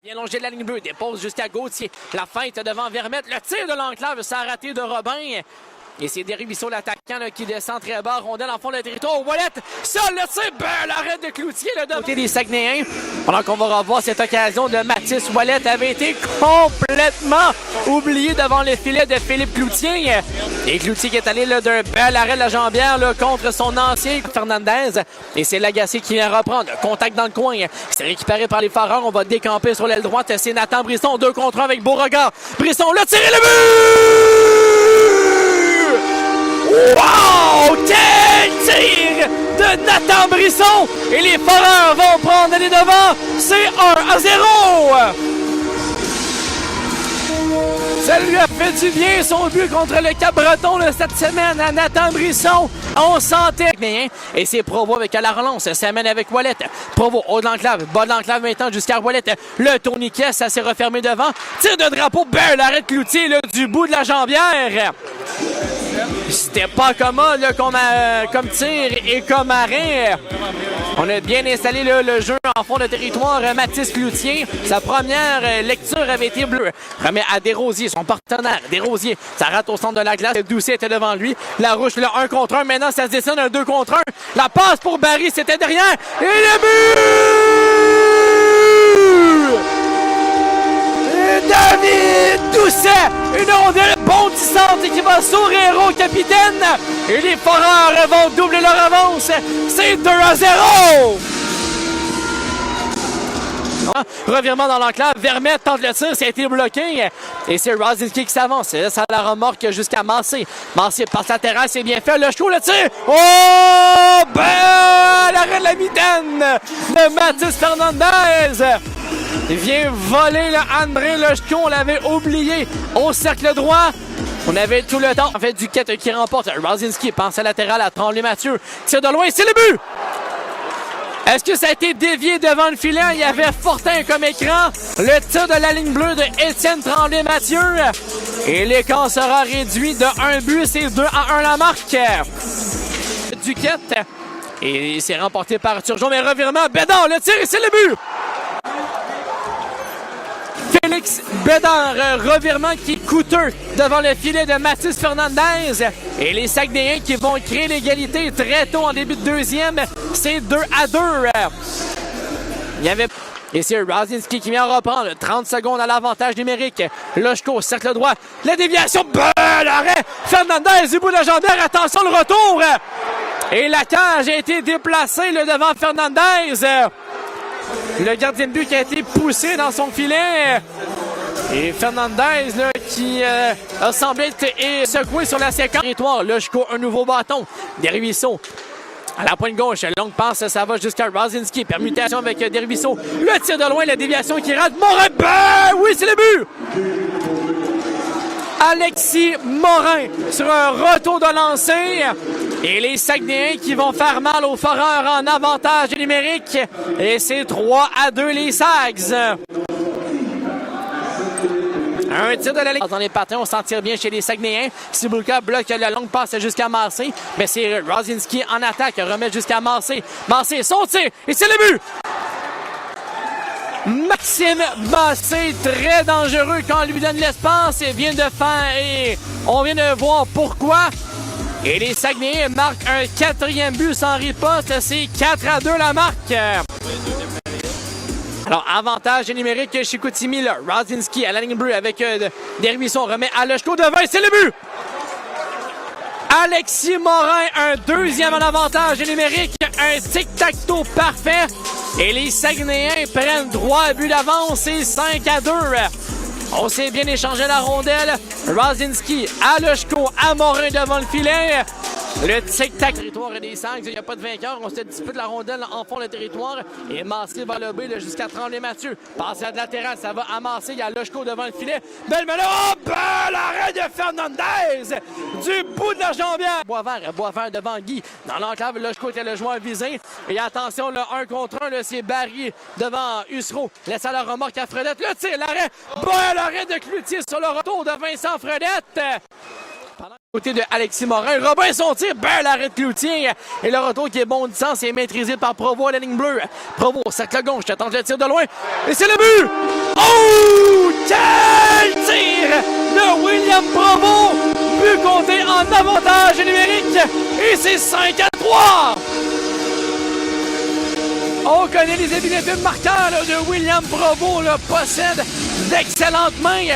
Bien longé de la ligne bleue, dépose jusqu'à Gauthier. La feinte devant Vermette. Le tir de l'enclave, ça a raté de Robin. Et c'est Desribisseaux, l'attaquant, qui descend très bas. Rondelle en fond de territoire. Ouellet, seul le tir. L'arrêt de Cloutier. Le côté des Saguenayens. Pendant qu'on va revoir cette occasion de Mathis Ouellet avait été complètement oublié devant le filet de Philippe Cloutier. Et Cloutier qui est allé d'un bel arrêt de la jambière contre son ancien Fernandez. Et c'est Lagacé qui vient reprendre. Contact dans le coin. C'est récupéré par les Foreurs. On va décamper sur l'aile droite. C'est Nathan Brisson. 2 contre 1 avec Beauregard. Brisson, le tir et le but! Wow! Quel tir de Nathan Brisson! Et les Foreurs vont prendre les devants. C'est 1-0! Ça lui a fait du bien, son but contre le Cap-Breton cette semaine à Nathan Brisson. On sentait. Et c'est Provo avec la relance. Ça mène avec Ouellet. Provo, haut de l'enclave. Bas de l'enclave maintenant jusqu'à Ouellet. Le tourniquet, ça s'est refermé devant. Tir de drapeau, l'arrêt de Cloutier du bout de la jambière. C'était pas commode comme tir et comme arrêt. On a bien installé le jeu en fond de territoire. Mathis Cloutier, sa première lecture avait été bleue. Remet à Desrosiers, son partenaire. Desrosiers, ça rate au centre de la glace. Doucet était devant lui. Larouche, le 1 contre 1. Maintenant, ça se dessine un 2 contre 1. La passe pour Barry, c'était derrière. Et le but! David Doucet, une rondelle bondissante qui va sourire au capitaine. Et les Foreurs vont doubler leur avance. C'est 2-0. Revirement dans l'enclave. Vermette tente le tir, ça a été bloqué. Et c'est Rosinski qui s'avance. Ça la remorque jusqu'à Massé. Massé passe la terrasse, c'est bien fait. Le show, le tir. Oh! L'arrêt de la mitaine de Mathis Fernandez. Il vient voler le André Lechko, on l'avait oublié au cercle droit. On avait tout le temps. En fait, Duquette qui remporte. Rosinski pense à latéral à Tremblay-Mathieu. Tire de loin, c'est le but! Est-ce que ça a été dévié devant le filet? Il y avait Fortin comme écran. Le tir de la ligne bleue de Étienne Tremblay-Mathieu. Et l'écart sera réduit de 1 but. C'est 2-1 la marque. Duquette. Et c'est remporté par Turgeon. Mais revirement, Bédard, le tir, c'est le but! Félix Bédard, revirement qui est coûteux devant le filet de Mathis Fernandez. Et les Saguenayens qui vont créer l'égalité très tôt en début de deuxième. C'est 2-2. Il y avait... Et c'est Rosinski qui vient reprendre. 30 secondes à l'avantage numérique. Lechko, cercle droit. La déviation, l'arrêt. Fernandez du bout de la jambière. Attention, le retour. Et la cage a été déplacée devant Fernandez. Le gardien de but qui a été poussé dans son filet. Et Fernandez qui a semblé être secoué sur la séquence. Lechko, un nouveau bâton. Desribisseaux à la pointe gauche. Longue passe, ça va jusqu'à Rosinski. Permutation avec Desribisseaux. Le tir de loin, la déviation qui rate. Morin, oui, c'est le but! Alexis Morin sur un retour de lancer. Et les Saguenayens qui vont faire mal aux Foreurs en avantage numérique. Et c'est 3-2 les Sags. Un tir de la ligne. Dans les patins, on s'en tire bien chez les Saguenayens. Cibulka bloque la longue passe jusqu'à Massé. Mais c'est Rosinski en attaque. Remet jusqu'à Massé. Massé, son tir. Et c'est le but! Maxime Massé, très dangereux quand on lui donne l'espace. Et vient de faire. Et on vient de voir pourquoi. Et les Saguenayens marquent un 4e but sans riposte. C'est 4-2 la marque. Alors, avantage numérique chez Chicoutimi. Rosinski à la ligne bleue avec Desribisseaux. On remet à Lechko devant. C'est le but! Alexis Morin, un 2e en avantage numérique. Un tic-tac-toe parfait. Et les Saguenayens prennent droit à but d'avance. C'est 5-2. On s'est bien échangé la rondelle. Rosinski à Lechko, à Morin devant le filet. Le tic-tac. Territoire des Sags, il n'y a pas de vainqueur. On se dispute la rondelle en fond de territoire. Et Massé va lober jusqu'à Tremblay-Mathieu. Passe à de latéral, ça va amasser. Il y a Lechko devant le filet. Belle mêlée. Oh, l'arrêt de Fernandez du bout de la jambière. Boisvert devant Guy. Dans l'enclave, Lechko était le joueur visé. Et attention, le 1 contre 1, c'est Barry devant Hussereau. Laisse à la remorque à Fredette. Le tir, l'arrêt. L'arrêt de Cloutier sur le retour de Vincent Fredette. Côté de Alexis Morin, Robin son tir, bel arrêt de Cloutier et le retour qui est bon de distance et maîtrisé par Provo à la ligne bleue. Provo, cercle gauche, tente le tir de loin et c'est le but! Oh! Quel tir de William Provo! But compté en avantage numérique et c'est 5-3! On connaît les habiletés de marqueur de William Provo, possède d'excellentes mains.